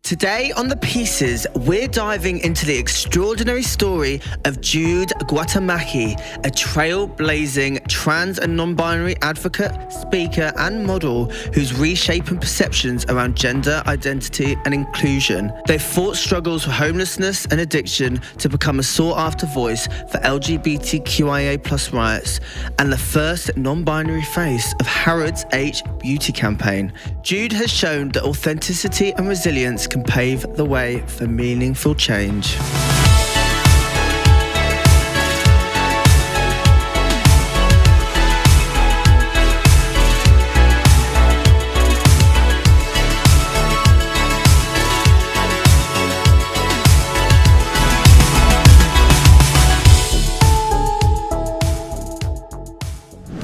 Today on The Pieces, we're diving into the extraordinary story of Jude Guaitamacchi, a trailblazing trans and non-binary advocate, speaker and model who's reshaping perceptions around gender identity and inclusion. They've fought struggles for homelessness and addiction to become a sought-after voice for LGBTQIA+ rights and the first non-binary face of Harrods' H beauty campaign. Jude has shown that authenticity and resilience can pave the way for meaningful change.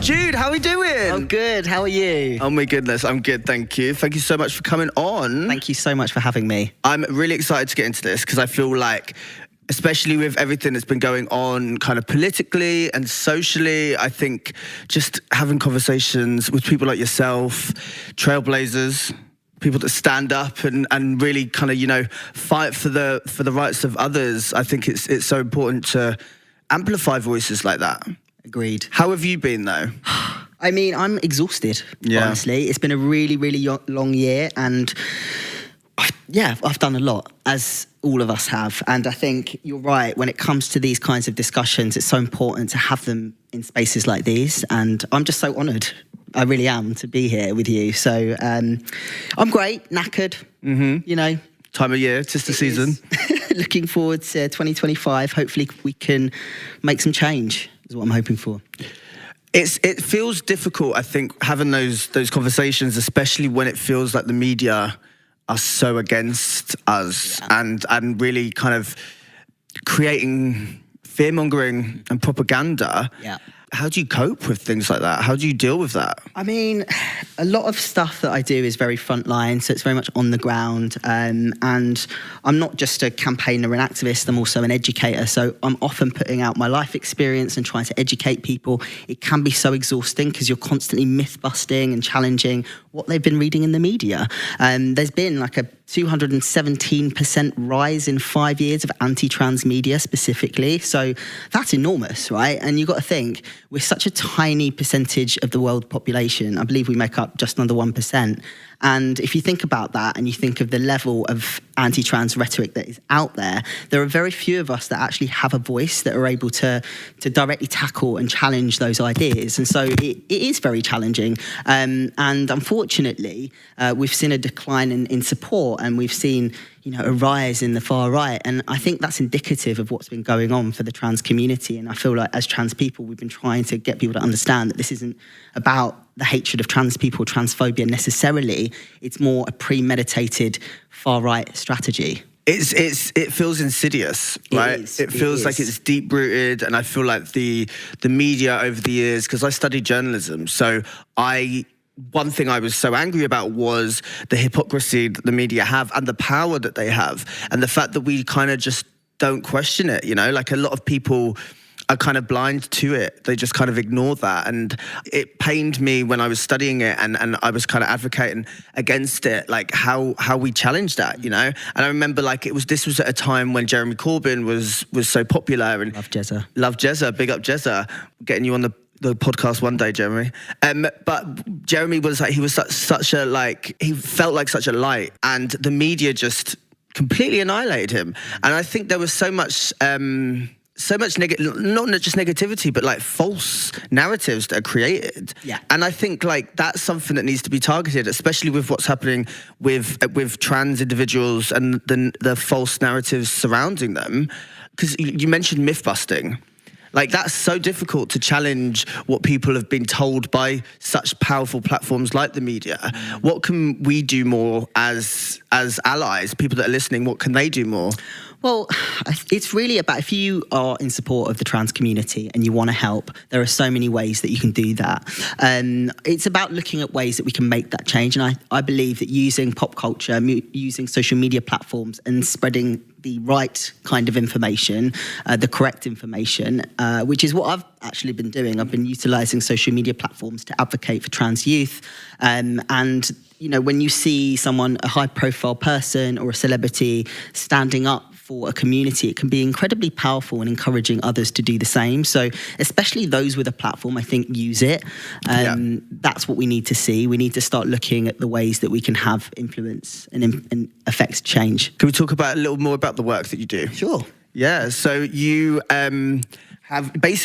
Jude, how are we doing? I'm good. How are you? Oh my goodness, I'm good, thank you. Thank you so much for coming on. Thank you so much for having me. I'm really excited to get into this because I feel like, especially with everything that's been going on kind of politically and socially, I think just having conversations with people like yourself, trailblazers, people that stand up and really kind of, you know, fight for the rights of others, I think it's so important to amplify voices like that. Agreed. How have you been, though? I mean, I'm exhausted, honestly. It's been a really, really long year, and I've done a lot, as all of us have. And I think you're right, when it comes to these kinds of discussions, it's so important to have them in spaces like these, and I'm just so honoured. I really am to be here with you. So I'm great, knackered, you know. Time of year, just the season. Looking forward to 2025. Hopefully we can make some change, is what I'm hoping for. It feels difficult, I think, having those conversations, especially when it feels like the media are so against us and really kind of creating fear-mongering and propaganda. Yeah. How do you cope with things like that? How do you deal with that? I mean, a lot of stuff that I do is very frontline, so it's very much on the ground. And I'm not just a campaigner and activist, I'm also an educator. So I'm often putting out my life experience and trying to educate people. It can be so exhausting because you're constantly myth-busting and challenging what they've been reading in the media. There's been like a 217% rise in 5 years of anti-trans media specifically. So that's enormous, right? And you've got to think, we're such a tiny percentage of the world population. I believe we make up just under 1%. And if you think about that and you think of the level of anti-trans rhetoric that is out there, there are very few of us that actually have a voice that are able to directly tackle and challenge those ideas. And so it is very challenging. And unfortunately, we've seen a decline in support, and we've seen, you know, a rise in the far right. And I think that's indicative of what's been going on for the trans community. And I feel like as trans people, we've been trying to get people to understand that this isn't about the hatred of trans people, transphobia necessarily. It's more a premeditated far right strategy. It feels insidious, right? It feels like it's deep rooted, and I feel like the media over the years, because I studied journalism, so one thing I was so angry about was the hypocrisy that the media have and the power that they have, and the fact that we kind of just don't question it, you know? Like, a lot of people are kind of blind to it. They just kind of ignore that. And it pained me when I was studying it and I was kind of advocating against it, like how we challenged that, you know? And I remember, like, this was at a time when Jeremy Corbyn was so popular. And Love Jezza. Love Jezza, big up Jezza. Getting you on the podcast one day, Jeremy. But Jeremy was like, he was such a, like, he felt like such a light, and the media just completely annihilated him. And I think there was so much not just negativity, but like false narratives that are created. Yeah. And I think, like, that's something that needs to be targeted, especially with what's happening with trans individuals and the false narratives surrounding them. Because you mentioned myth busting. Like, that's so difficult to challenge what people have been told by such powerful platforms like the media. What can we do more as allies, people that are listening? What can they do more? Well, it's really about, if you are in support of the trans community and you want to help, there are so many ways that you can do that. It's about looking at ways that we can make that change. And I believe that using pop culture, using social media platforms and spreading the right kind of information, the correct information, which is what I've actually been doing. I've been utilising social media platforms to advocate for trans youth. And when you see someone, a high-profile person or a celebrity standing up for a community, it can be incredibly powerful and encouraging others to do the same. So especially those with a platform, I think, use it. That's what we need to see. We need to start looking at the ways that we can have influence and affect change. Can we talk about a little more about the work that you do? Sure. Yeah, so you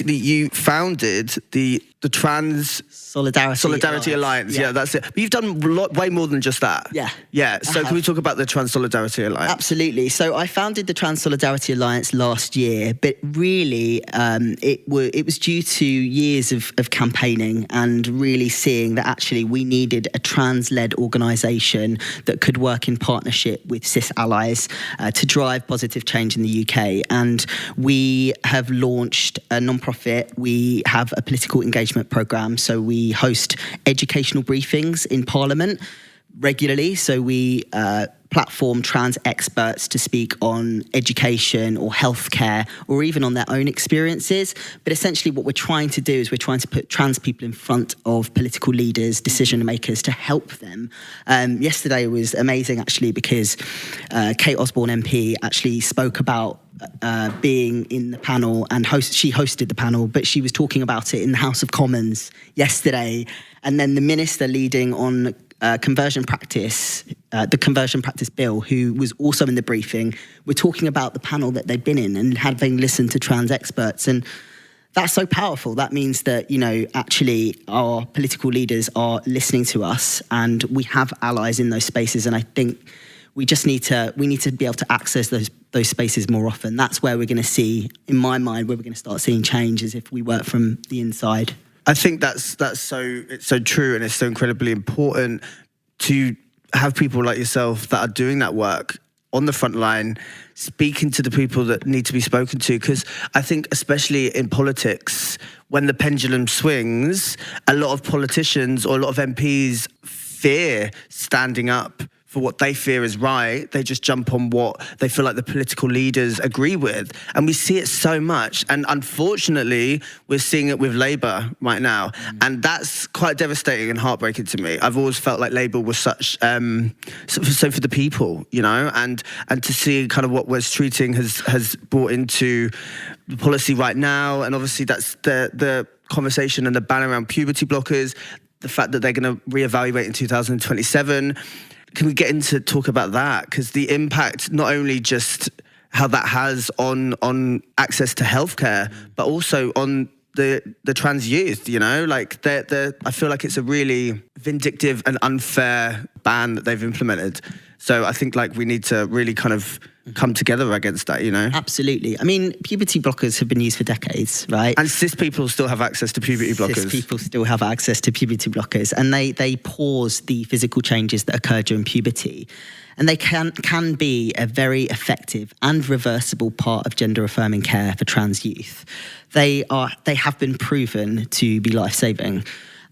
you founded the Trans Solidarity Alliance. Yeah, that's it. But you've done way more than just that. Yeah. So can we talk about the Trans Solidarity Alliance? Absolutely. So I founded the Trans Solidarity Alliance last year, but really it was due to years of campaigning and really seeing that actually we needed a trans-led organisation that could work in partnership with cis allies to drive positive change in the UK. And we have launched a non-profit. We have a political engagement programme. So we host educational briefings in Parliament regularly. So we platform trans experts to speak on education or healthcare or even on their own experiences. But essentially what we're trying to do is we're trying to put trans people in front of political leaders, decision makers, to help them. Yesterday was amazing actually because Kate Osborne MP actually spoke about being in the panel and she hosted the panel, but she was talking about it in the House of Commons yesterday. And then the minister leading on conversion practice, the conversion practice bill, who was also in the briefing, were talking about the panel that they've been in and having listened to trans experts. And that's so powerful. That means that, actually our political leaders are listening to us and we have allies in those spaces. And I think we need to be able to access those spaces more often. That's where we're going to see, in my mind, where we're going to start seeing change is if we work from the inside. I think it's so true, and it's so incredibly important to have people like yourself that are doing that work on the front line, speaking to the people that need to be spoken to. Because I think, especially in politics, when the pendulum swings, a lot of politicians or a lot of MPs fear standing up for what they fear is right. They just jump on what they feel like the political leaders agree with. And we see it so much. And unfortunately, we're seeing it with Labour right now. And that's quite devastating and heartbreaking to me. I've always felt like Labour was such, so for the people, and to see kind of what Wes Streeting has brought into the policy right now. And obviously that's the conversation and the ban around puberty blockers, the fact that they're going to reevaluate in 2027. Can we get into talk about that? Because the impact, not only just how that has on access to healthcare, but also on the trans youth, I feel like it's a really vindictive and unfair ban that they've implemented. So I think we need to really kind of come together against that, Absolutely. I mean, puberty blockers have been used for decades, right? And cis people still have access to puberty blockers. Cis people still have access to puberty blockers, and they pause the physical changes that occur during puberty. And they can be a very effective and reversible part of gender-affirming care for trans youth. They have been proven to be life-saving.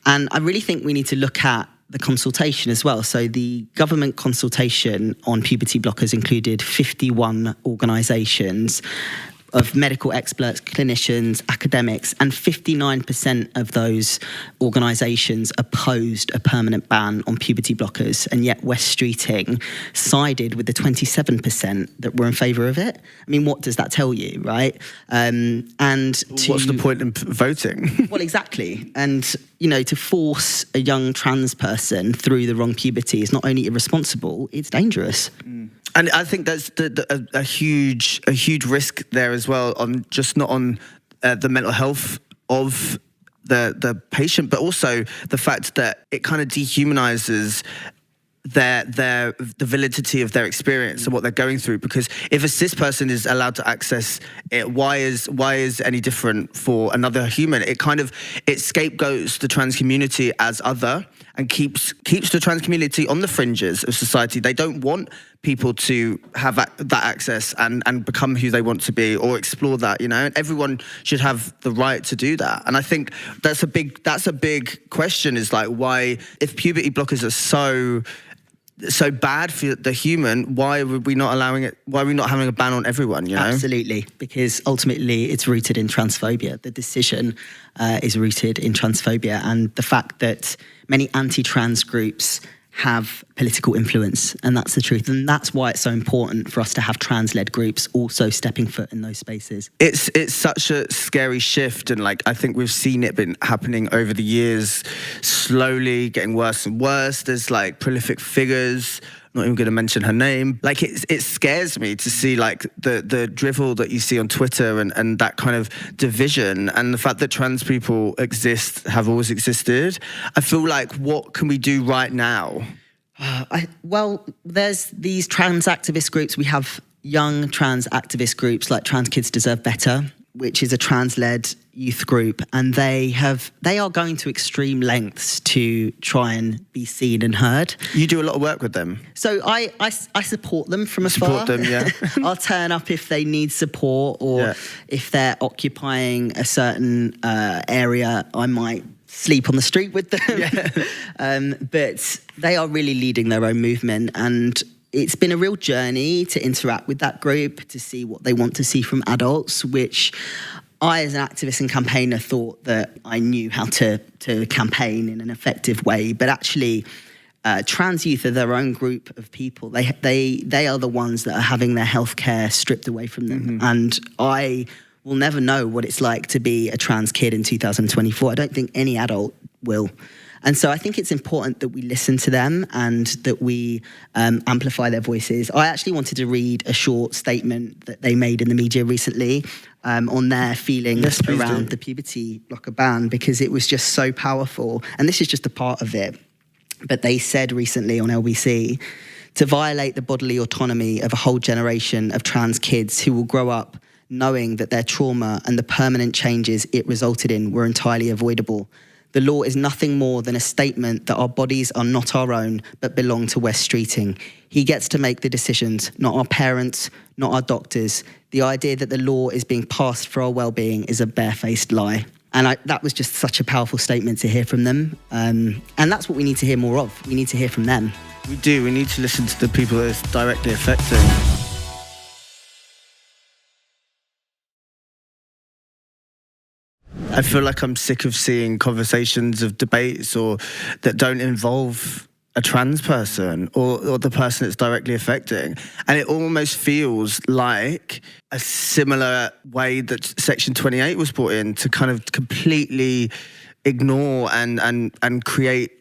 And I really think we need to look at the consultation as well. So the government consultation on puberty blockers included 51 organisations of medical experts, clinicians, academics, and 59% of those organisations opposed a permanent ban on puberty blockers. And yet Wes Streeting sided with the 27% that were in favour of it. I mean, what does that tell you, right? What's the point in voting? Well, exactly. And, to force a young trans person through the wrong puberty is not only irresponsible, it's dangerous. And I think that's a huge risk there as well, not on the mental health of the patient, but also the fact that it kind of dehumanizes the validity of their experience and what they're going through. Because if a cis person is allowed to access it, why is any different for another human? It scapegoats the trans community as other and keeps the trans community on the fringes of society. They don't want people to have that access and become who they want to be or explore that, and everyone should have the right to do that. And I think that's a big question, is why, if puberty blockers are so bad for the human, why are we not allowing it? Why are we not having a ban on everyone? Absolutely, because ultimately it's rooted in transphobia. The decision is rooted in transphobia, and the fact that many anti-trans groups have political influence, and that's the truth. And that's why it's so important for us to have trans-led groups also stepping foot in those spaces. It's such a scary shift, and like I think we've seen it been happening over the years, slowly getting worse and worse. There's like prolific figures, not even going to mention her name. Like it scares me to see like the drivel that you see on Twitter and that kind of division, and the fact that trans people have always existed. I feel like, what can we do right now? Well, there's these trans activist groups. We have young trans activist groups like Trans Kids Deserve Better, which is a trans-led youth group, and they are going to extreme lengths to try and be seen and heard. You do a lot of work with them. So I support them from afar. Support them, yeah. I'll turn up if they need support, or if they're occupying a certain area, I might sleep on the street with them. Yeah. But they are really leading their own movement, and it's been a real journey to interact with that group, to see what they want to see from adults, which I, as an activist and campaigner, thought that I knew how to campaign in an effective way. But actually, trans youth are their own group of people. They are the ones that are having their healthcare stripped away from them. Mm-hmm. And I will never know what it's like to be a trans kid in 2024. I don't think any adult will. And so I think it's important that we listen to them and that we amplify their voices. I actually wanted to read a short statement that they made in the media recently on their feelings around the puberty blocker ban, because it was just so powerful. And this is just a part of it. But they said recently on LBC, to violate the bodily autonomy of a whole generation of trans kids who will grow up knowing that their trauma and the permanent changes it resulted in were entirely avoidable. The law is nothing more than a statement that our bodies are not our own, but belong to West Streeting. He gets to make the decisions, not our parents, not our doctors. The idea that the law is being passed for our well-being is a barefaced lie. And that was just such a powerful statement to hear from them. And that's what we need to hear more of. We need to hear from them. We do. We need to listen to the people that it's directly affecting. I feel like I'm sick of seeing conversations of debates or that don't involve a trans person or the person it's directly affecting. And it almost feels like a similar way that Section 28 was brought in to kind of completely ignore and create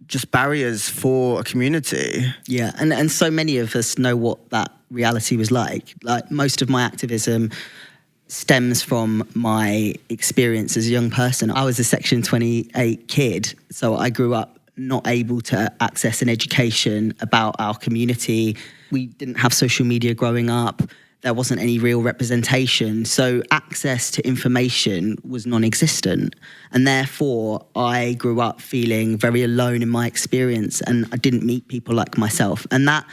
just barriers for a community. Yeah, and so many of us know what that reality was like. Like, most of my activism stems from my experience as a young person. I was a Section 28 kid, so I grew up not able to access an education about our community. We didn't have social media growing up. There wasn't any real representation. So access to information was non-existent. And therefore, I grew up feeling very alone in my experience, and I didn't meet people like myself. And that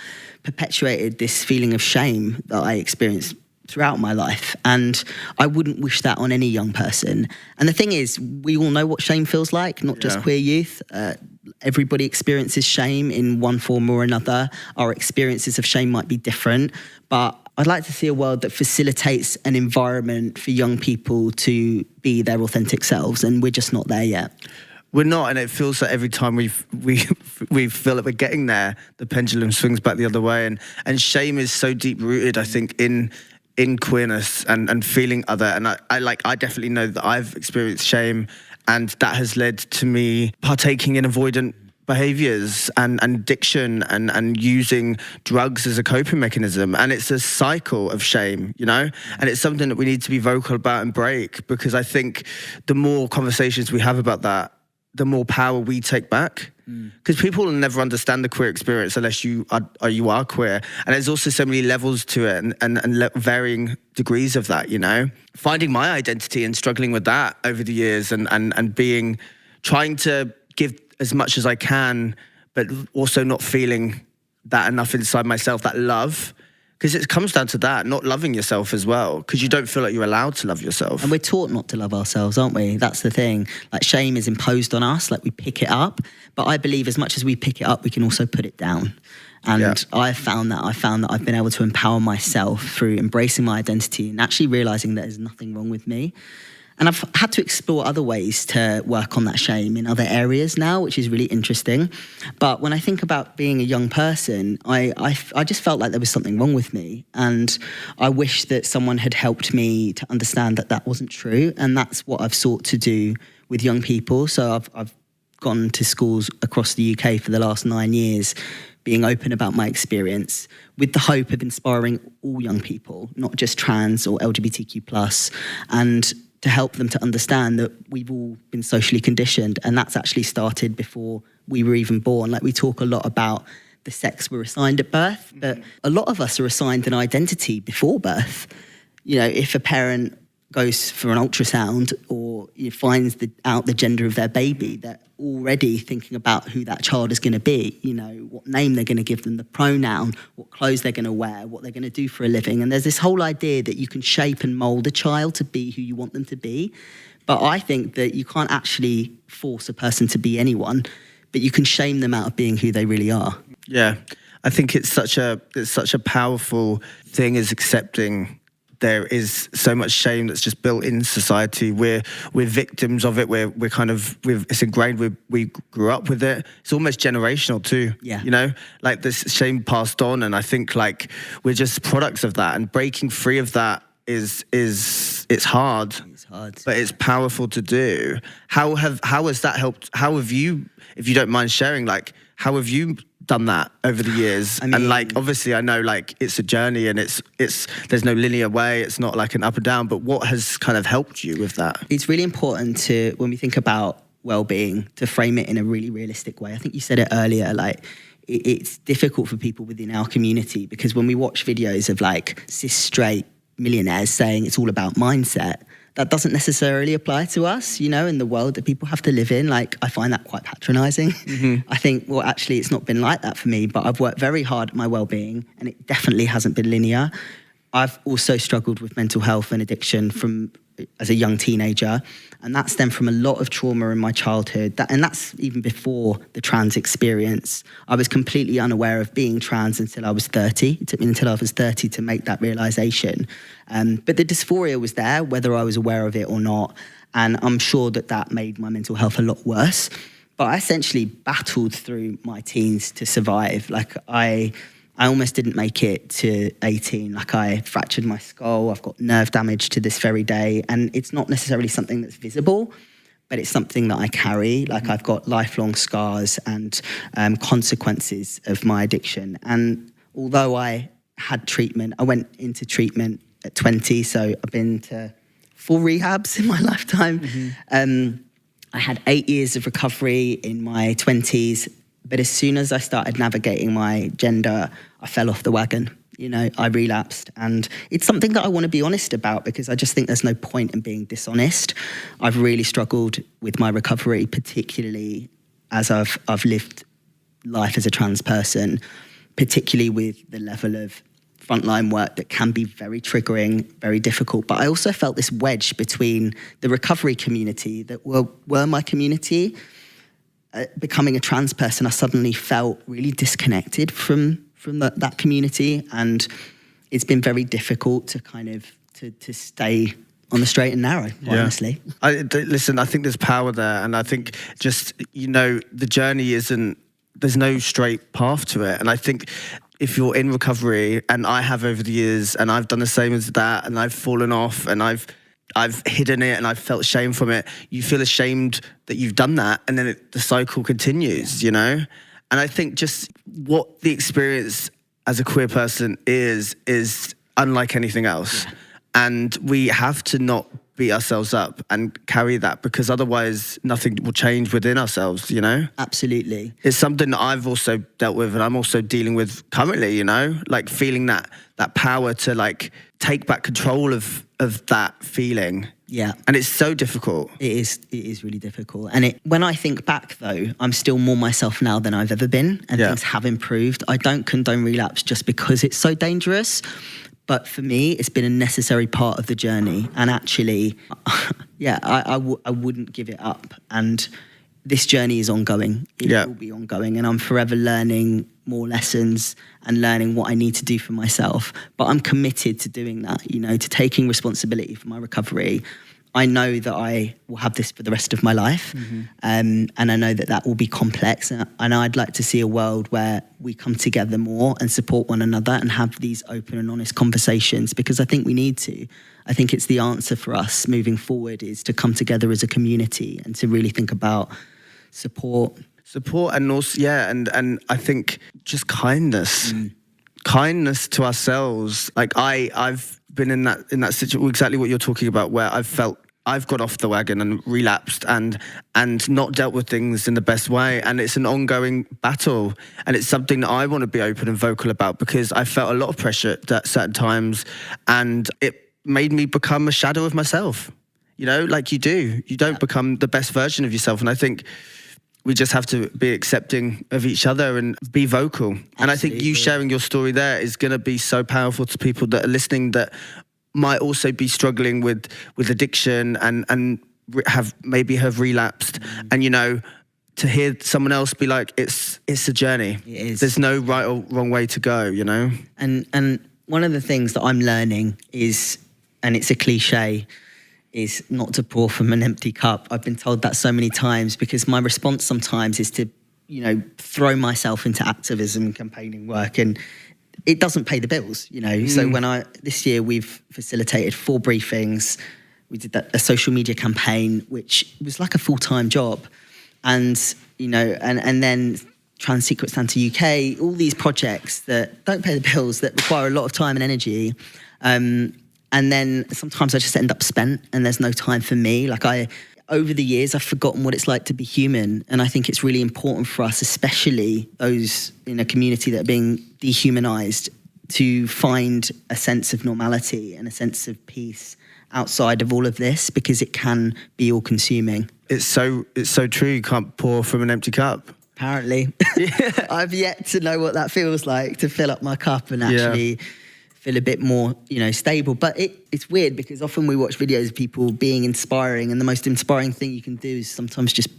perpetuated this feeling of shame that I experienced throughout my life, and I wouldn't wish that on any young person. And the thing is, we all know what shame feels like, not just queer youth. Everybody experiences shame in one form or another. Our experiences of shame might be different, but I'd like to see a world that facilitates an environment for young people to be their authentic selves, and we're just not there yet. We're not, and it feels like every time we feel like we're getting there, the pendulum swings back the other way, and shame is so deep rooted, I think, in queerness and feeling other. And I definitely know that I've experienced shame, and that has led to me partaking in avoidant behaviors and addiction and using drugs as a coping mechanism. And it's a cycle of shame, you know? And it's something that we need to be vocal about and break, because I think the more conversations we have about that, the more power we take back. Because people will never understand the queer experience unless you are queer. And there's also so many levels to it and varying degrees of that, you know? Finding my identity and struggling with that over the years and trying to give as much as I can, but also not feeling that enough inside myself, that love. Because it comes down to that, not loving yourself as well, because you don't feel like you're allowed to love yourself. And we're taught not to love ourselves, aren't we? That's the thing. Like, shame is imposed on us, like we pick it up. But I believe as much as we pick it up, we can also put it down. And I found that I've been able to empower myself through embracing my identity and actually realising that there's nothing wrong with me. And I've had to explore other ways to work on that shame in other areas now, which is really interesting. But when I think about being a young person, I just felt like there was something wrong with me. And I wish that someone had helped me to understand that that wasn't true. And that's what I've sought to do with young people. So I've gone to schools across the UK for the last 9 years, being open about my experience with the hope of inspiring all young people, not just trans or LGBTQ+, and to help them to understand that we've all been socially conditioned, and that's actually started before we were even born. Like, we talk a lot about the sex we're assigned at birth, but a lot of us are assigned an identity before birth. You know, if a parent goes for an ultrasound or finds out the gender of their baby, they're already thinking about who that child is going to be, you know, what name they're going to give them, the pronoun, what clothes they're going to wear, what they're going to do for a living. And there's this whole idea that you can shape and mould a child to be who you want them to be. But I think that you can't actually force a person to be anyone, but you can shame them out of being who they really are. Yeah, I think it's such a powerful thing, is accepting there is so much shame that's just built in society. We're victims of it. We're kind of, it's ingrained. We grew up with it. It's almost generational too. Yeah. You know, like this shame passed on, and I think like we're just products of that. And breaking free of that is it's hard. It's hard, but it's powerful to do. How has that helped? How have you, if you don't mind sharing, like how have you done that over the years? I mean, and like obviously I know like it's a journey, and it's there's no linear way, it's not like an up and down, but what has kind of helped you with that? It's really important to, when we think about well-being, to frame it in a really realistic way. I think you said it earlier, like it's difficult for people within our community, because when we watch videos of like cis straight millionaires saying it's all about mindset, that doesn't necessarily apply to us, you know, in the world that people have to live in. Like, I find that quite patronising. Mm-hmm. I think, well, actually, it's not been like that for me, but I've worked very hard at my well-being, and it definitely hasn't been linear. I've also struggled with mental health and addiction as a young teenager, and that stemmed from a lot of trauma in my childhood. And that's even before the trans experience. I was completely unaware of being trans until I was 30. It took me until I was 30 to make that realisation. But the dysphoria was there, whether I was aware of it or not, and I'm sure that made my mental health a lot worse. But I essentially battled through my teens to survive. Like, I almost didn't make it to 18. Like, I fractured my skull. I've got nerve damage to this very day. And it's not necessarily something that's visible, but it's something that I carry. Like, I've got lifelong scars and consequences of my addiction. And although I had treatment, I went into treatment at 20. So I've been to 4 rehabs in my lifetime. Mm-hmm. I had 8 years of recovery in my 20s. But as soon as I started navigating my gender, I fell off the wagon. You know, I relapsed. And it's something that I want to be honest about, because I just think there's no point in being dishonest. I've really struggled with my recovery, particularly as I've lived life as a trans person, particularly with the level of frontline work that can be very triggering, very difficult. But I also felt this wedge between the recovery community that were my community. Becoming a trans person, I suddenly felt really disconnected from that community, and it's been very difficult to kind of to stay on the straight and narrow, honestly. Listen, I think there's power there, and I think just, you know, the journey there's no straight path to it, and I think if you're in recovery, and I have over the years, and I've done the same as that, and I've fallen off, and I've hidden it, and I've felt shame from it. You feel ashamed that you've done that, and then the cycle continues, you know? And I think just what the experience as a queer person is unlike anything else. Yeah. And we have to not beat ourselves up and carry that, because otherwise nothing will change within ourselves, you know? Absolutely. It's something that I've also dealt with, and I'm also dealing with currently, you know? Like, feeling that power to like take back control of that feeling. Yeah. And it's so difficult. It is really difficult. And when I think back, though, I'm still more myself now than I've ever been, and things have improved. I don't condone relapse just because it's so dangerous. But for me, it's been a necessary part of the journey. And actually, I wouldn't give it up. And this journey is ongoing. It will be ongoing. And I'm forever learning more lessons and learning what I need to do for myself. But I'm committed to doing that, you know, to taking responsibility for my recovery. I know that I will have this for the rest of my life. And I know that that will be complex. And I'd like to see a world where we come together more and support one another and have these open and honest conversations, because I think we need to. I think it's the answer for us moving forward, is to come together as a community and to really think about support. Support, and also, and I think just kindness. Kindness to ourselves. Like I've been in that situation, exactly what you're talking about, where I've felt I've got off the wagon and relapsed and not dealt with things in the best way. And it's an ongoing battle. And it's something that I want to be open and vocal about, because I felt a lot of pressure at certain times, and it made me become a shadow of myself. You know, like you do. You don't become the best version of yourself. And I think we just have to be accepting of each other and be vocal. Absolutely. And I think you sharing your story there is going to be so powerful to people that are listening, that might also be struggling with addiction and have relapsed. And, you know, to hear someone else be like, it's a journey. It is. There's no right or wrong way to go, you know? And one of the things that I'm learning is, and it's a cliche, is not to pour from an empty cup. I've been told that so many times, because my response sometimes is to, you know, throw myself into activism and campaigning work, and it doesn't pay the bills, you know. So this year we've facilitated 4 briefings. We did a social media campaign, which was like a full-time job. And, you know, and then Trans Secret Santa UK, all these projects that don't pay the bills, that require a lot of time and energy. And then sometimes I just end up spent and there's no time for me. Over the years, I've forgotten what it's like to be human. And I think it's really important for us, especially those in a community that are being dehumanized, to find a sense of normality and a sense of peace outside of all of this, because it can be all consuming. It's so true. You can't pour from an empty cup. Apparently. I've yet to know what that feels like, to fill up my cup and actually feel a bit more, you know, stable. But it's weird, because often we watch videos of people being inspiring, and the most inspiring thing you can do is sometimes just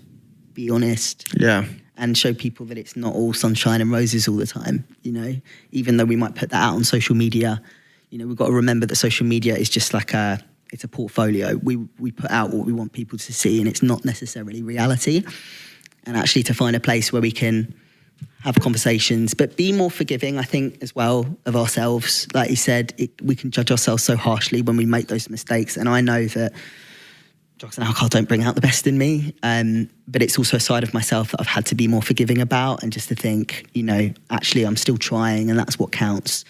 be honest. Yeah. And show people that it's not all sunshine and roses all the time, you know. Even though we might put that out on social media, you know, we've got to remember that social media is just like it's a portfolio. We put out what we want people to see, and it's not necessarily reality. And actually to find a place where we can have conversations, but be more forgiving, I think, as well, of ourselves. Like you said, we can judge ourselves so harshly when we make those mistakes. And I know that drugs and alcohol don't bring out the best in me, but it's also a side of myself that I've had to be more forgiving about, and just to think, you know, actually I'm still trying, and that's what counts.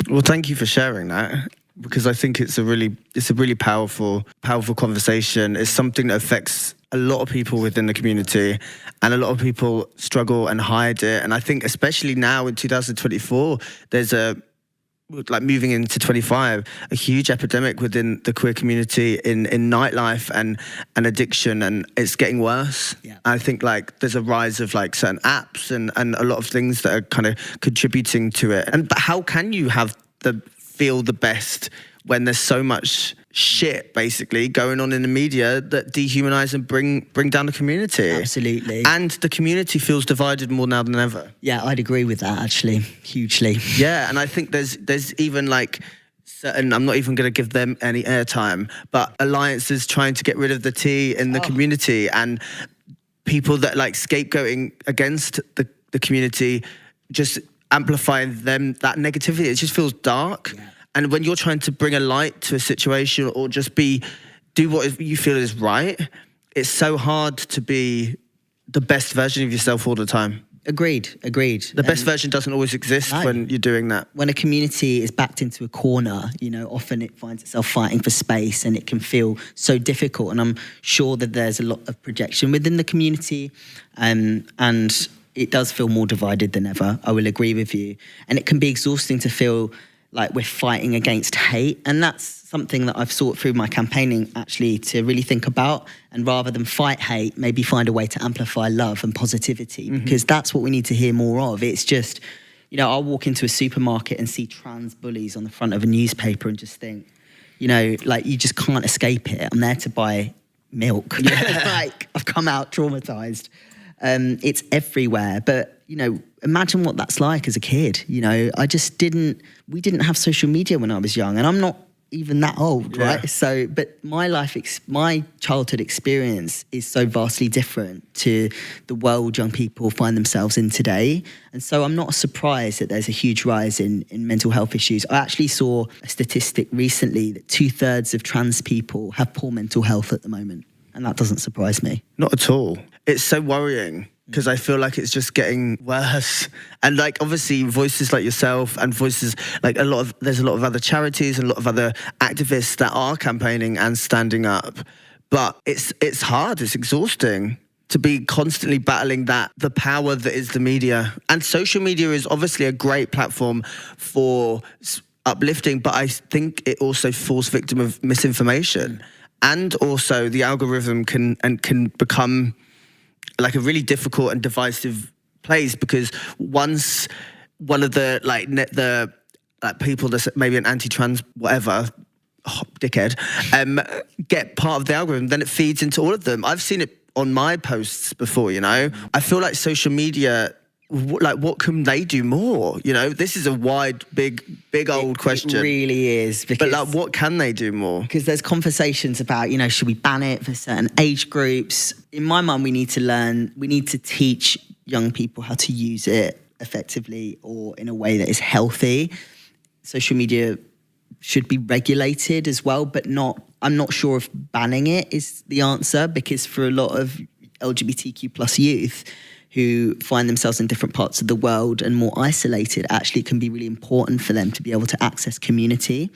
Well, thank you for sharing that, because I think it's a really powerful conversation. It's something that affects a lot of people within the community, and a lot of people struggle and hide it. And I think especially now in 2024, there's moving into 25, a huge epidemic within the queer community in nightlife and addiction, and it's getting worse. Yeah. I think there's a rise of certain apps and a lot of things that are kind of contributing to it. But how can you feel the best when there's so much shit basically going on in the media that dehumanize and bring down the community? Absolutely. And the community feels divided more now than ever. Yeah, I'd agree with that, actually, hugely. Yeah, and I think there's even certain, I'm not even going to give them any airtime, but alliances trying to get rid of the T in the community, and people that scapegoating against the community, just amplifying that negativity. It just feels dark. Yeah. And when you're trying to bring a light to a situation, or just do what you feel is right, it's so hard to be the best version of yourself all the time. Agreed. The best version doesn't always exist when you're doing that. When a community is backed into a corner, you know, often it finds itself fighting for space, and it can feel so difficult. And I'm sure that there's a lot of projection within the community, and it does feel more divided than ever. I will agree with you. And it can be exhausting to feel like we're fighting against hate. And that's something that I've sought through my campaigning, actually, to really think about. And rather than fight hate, maybe find a way to amplify love and positivity, because that's what we need to hear more of. It's just, you know, I'll walk into a supermarket and see trans bullies on the front of a newspaper and just think, you know, you just can't escape it. I'm there to buy milk. Yeah. I've come out traumatized. It's everywhere. But, you know, imagine what that's like as a kid. You know, we didn't have social media when I was young, and I'm not even that old, right? So, but my childhood experience is so vastly different to the world young people find themselves in today. And so I'm not surprised that there's a huge rise in mental health issues. I actually saw a statistic recently that 2/3 of trans people have poor mental health at the moment. And that doesn't surprise me. Not at all. It's so worrying because I feel like it's just getting worse. And like, obviously voices like yourself and voices like there's a lot of other charities and a lot of other activists that are campaigning and standing up. But it's hard, it's exhausting to be constantly battling the power that is the media. And social media is obviously a great platform for uplifting, but I think it also falls victim of misinformation. And also the algorithm can become like a really difficult and divisive place, because once one of the people that's maybe an anti-trans whatever dickhead get part of the algorithm, then it feeds into all of them. I've seen it on my posts before, you know. I feel like social media, like, what can they do more? You know, this is a wide, big old question. It really is. But like, what can they do more? Because there's conversations about, you know, should we ban it for certain age groups? In my mind, we need to teach young people how to use it effectively or in a way that is healthy. Social media should be regulated as well, but I'm not sure if banning it is the answer, because for a lot of LGBTQ plus youth who find themselves in different parts of the world and more isolated, actually can be really important for them to be able to access community.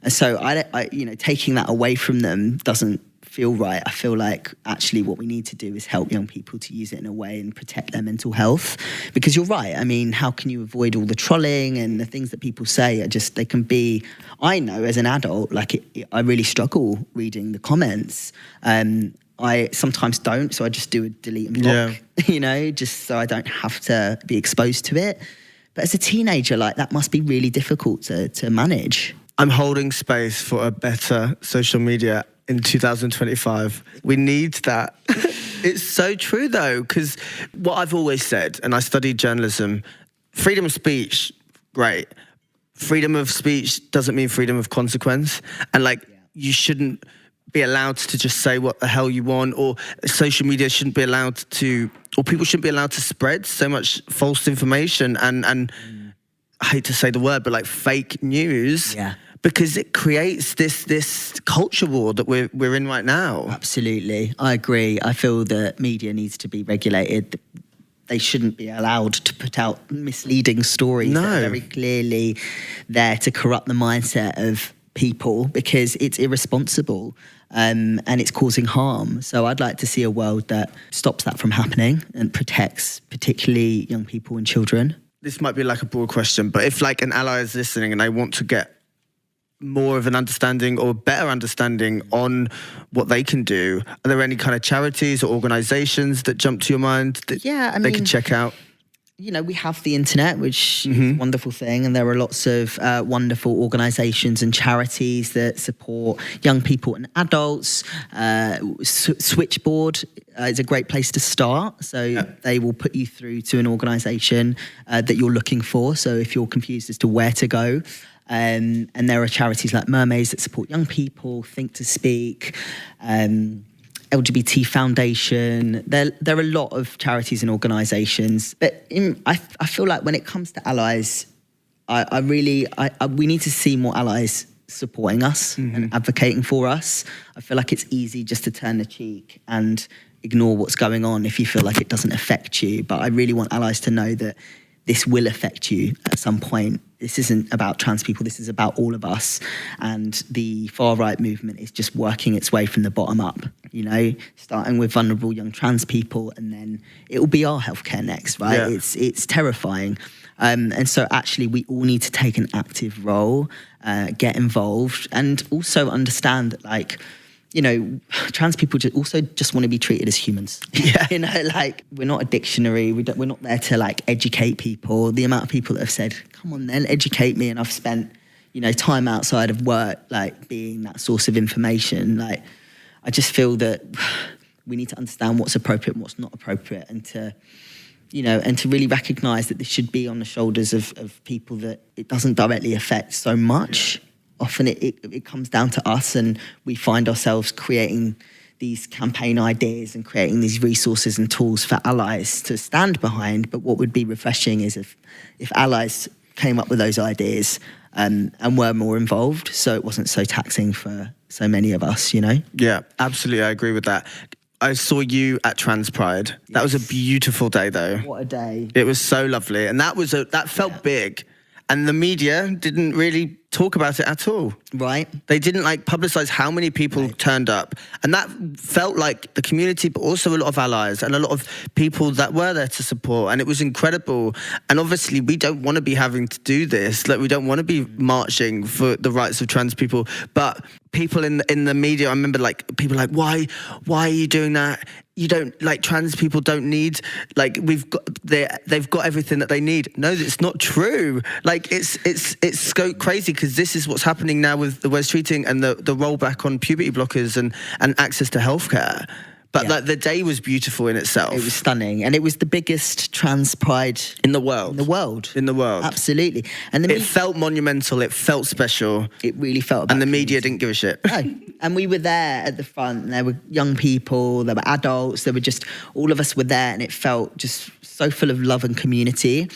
And so I you know, taking that away from them doesn't feel right. I feel like actually what we need to do is help young people to use it in a way and protect their mental health. Because you're right. I mean, how can you avoid all the trolling and the things that people say they can be, I know as an adult, like I really struggle reading the comments. I sometimes don't, so I just do a delete and block, you know, just so I don't have to be exposed to it. But as a teenager, like, that must be really difficult to manage. I'm holding space for a better social media in 2025. We need that. It's so true, though, because what I've always said, and I studied journalism, freedom of speech, great. Freedom of speech doesn't mean freedom of consequence. And, like, you shouldn't be allowed to just say what the hell you want, or social media shouldn't be allowed to, or people shouldn't be allowed to spread so much false information and I hate to say the word, but like fake news, because it creates this culture war that we're in right now. Absolutely, I agree. I feel that media needs to be regulated. They shouldn't be allowed to put out misleading stories that are very clearly there to corrupt the mindset of people, because it's irresponsible and it's causing harm. So I'd like to see a world that stops that from happening and protects particularly young people and children. This might be like a broad question, but if like an ally is listening and they want to get more of an understanding or better understanding on what they can do, are there any kind of charities or organisations that jump to your mind that they can check out? You know, we have the internet, which is a wonderful thing, and there are lots of wonderful organisations and charities that support young people and adults. Switchboard is a great place to start. So they will put you through to an organisation that you're looking for. So if you're confused as to where to go, and there are charities like Mermaids that support young people, Think to Speak, LGBT Foundation. There are a lot of charities and organisations, but I feel like when it comes to allies, we need to see more allies supporting us and advocating for us. I feel like it's easy just to turn the cheek and ignore what's going on if you feel like it doesn't affect you. But I really want allies to know that this will affect you at some point. This isn't about trans people, this is about all of us. And the far-right movement is just working its way from the bottom up, you know, starting with vulnerable young trans people, and then it will be our healthcare next, right? Yeah. It's terrifying. And so actually we all need to take an active role, get involved, and also understand that, like, you know, trans people also just want to be treated as humans. Yeah. You know, like, we're not a dictionary. We're not there to, like, educate people. The amount of people that have said, come on then, educate me. And I've spent, you know, time outside of work, like, being that source of information. Like, I just feel that we need to understand what's appropriate and what's not appropriate, and to, you know, and to really recognise that this should be on the shoulders of people that it doesn't directly affect so much. often it comes down to us, and we find ourselves creating these campaign ideas and creating these resources and tools for allies to stand behind. But what would be refreshing is if allies came up with those ideas and were more involved, so it wasn't so taxing for so many of us, you know? Yeah, absolutely. I agree with that. I saw you at Trans Pride. That was a beautiful day, though. What a day. It was so lovely. And that felt big. And the media didn't really talk about it at all. Right. They didn't publicize how many people turned up. And that felt like the community, but also a lot of allies and a lot of people that were there to support. And it was incredible. And obviously we don't want to be having to do this. We don't want to be marching for the rights of trans people. But people in the media, I remember people why are you doing that? You don't, trans people don't need, they've got everything that they need. No, it's not true. It's so crazy, because this is what's happening now with the Wes treating and the rollback on puberty blockers and access to healthcare. But the day was beautiful in itself. It was stunning, and it was the biggest trans pride in the world. In the world, absolutely. And it felt monumental. It felt special. It really felt. And the media didn't give a shit. No. And we were there at the front. And there were young people. There were adults. There were just all of us were there, and it felt just so full of love and community.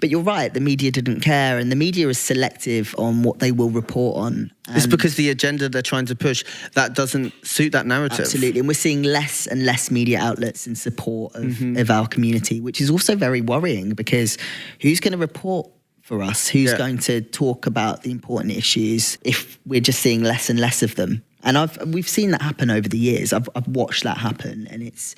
But you're right, the media didn't care, and the media is selective on what they will report on. It's because the agenda they're trying to push, that doesn't suit that narrative. Absolutely, and we're seeing less and less media outlets in support of our community, which is also very worrying, because who's going to report for us? Who's going to talk about the important issues if we're just seeing less and less of them? And we've seen that happen over the years. I've watched that happen, and it's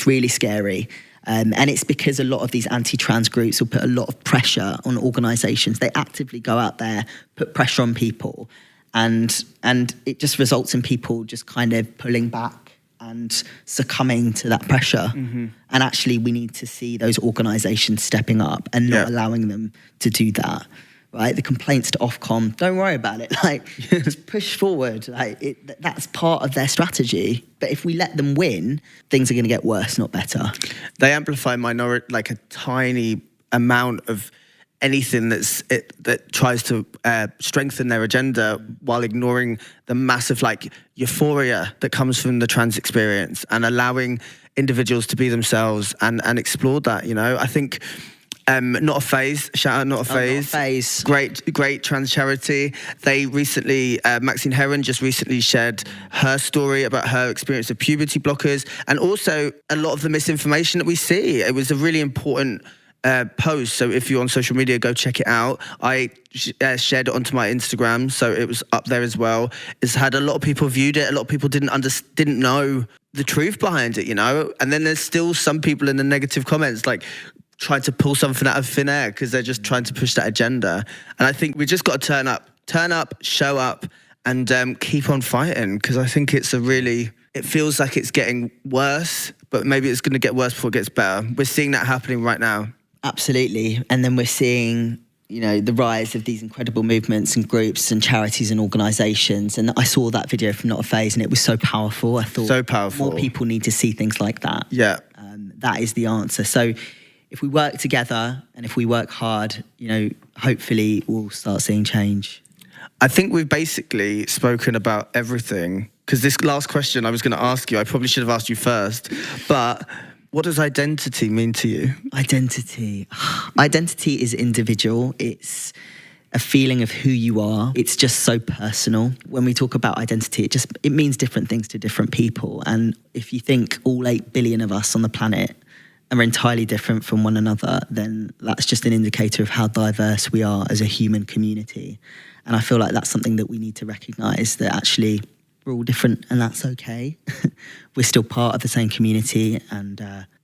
really scary. And it's because a lot of these anti-trans groups will put a lot of pressure on organisations. They actively go out there, put pressure on people, and it just results in people just kind of pulling back and succumbing to that pressure. And actually, we need to see those organisations stepping up and not allowing them to do that. Right, the complaints to Ofcom, don't worry about it. Just push forward. That's part of their strategy. But if we let them win, things are going to get worse, not better. They amplify minority, a tiny amount of anything that tries to strengthen their agenda, while ignoring the massive euphoria that comes from the trans experience and allowing individuals to be themselves and explore that. You know, I think. Not a Phase, shout out Not a Phase. Not a Phase. Great trans charity. They recently, Maxine Heron just recently shared her story about her experience of puberty blockers, and also a lot of the misinformation that we see. It was a really important post, so if you're on social media, go check it out. I shared it onto my Instagram, so it was up there as well. It's had a lot of people viewed it. A lot of people didn't know the truth behind it, you know. And then there's still some people in the negative comments try to pull something out of thin air because they're just trying to push that agenda. And I think we just got to turn up, show up, and keep on fighting, because I think it feels like it's getting worse, but maybe it's going to get worse before it gets better. We're seeing that happening right now. Absolutely. And then we're seeing, the rise of these incredible movements and groups and charities and organisations. And I saw that video from Not a Phase, and it was so powerful. I thought so powerful. More people need to see things like that. Yeah. That is the answer. So if we work together and if we work hard, hopefully we'll start seeing change. I think we've basically spoken about everything, because this last question I was going to ask you, I probably should have asked you first, but what does identity mean to you? Identity is individual. It's a feeling of who you are. It's just so personal. When we talk about identity, it means different things to different people. And if you think all 8 billion of us on the planet are entirely different from one another, then that's just an indicator of how diverse we are as a human community. And I feel like that's something that we need to recognise, that actually we're all different, and that's okay. We're still part of the same community, and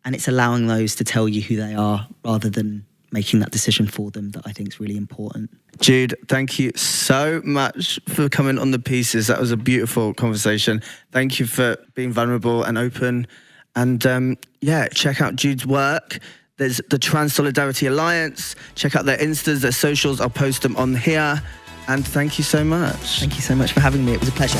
it's allowing those to tell you who they are rather than making that decision for them, that I think is really important. Jude, thank you so much for coming on The Pieces. That was a beautiful conversation. Thank you for being vulnerable and open. And check out Jude's work. There's the Trans Solidarity Alliance. Check out their Instas, their socials. I'll post them on here. And thank you so much. Thank you so much for having me. It was a pleasure.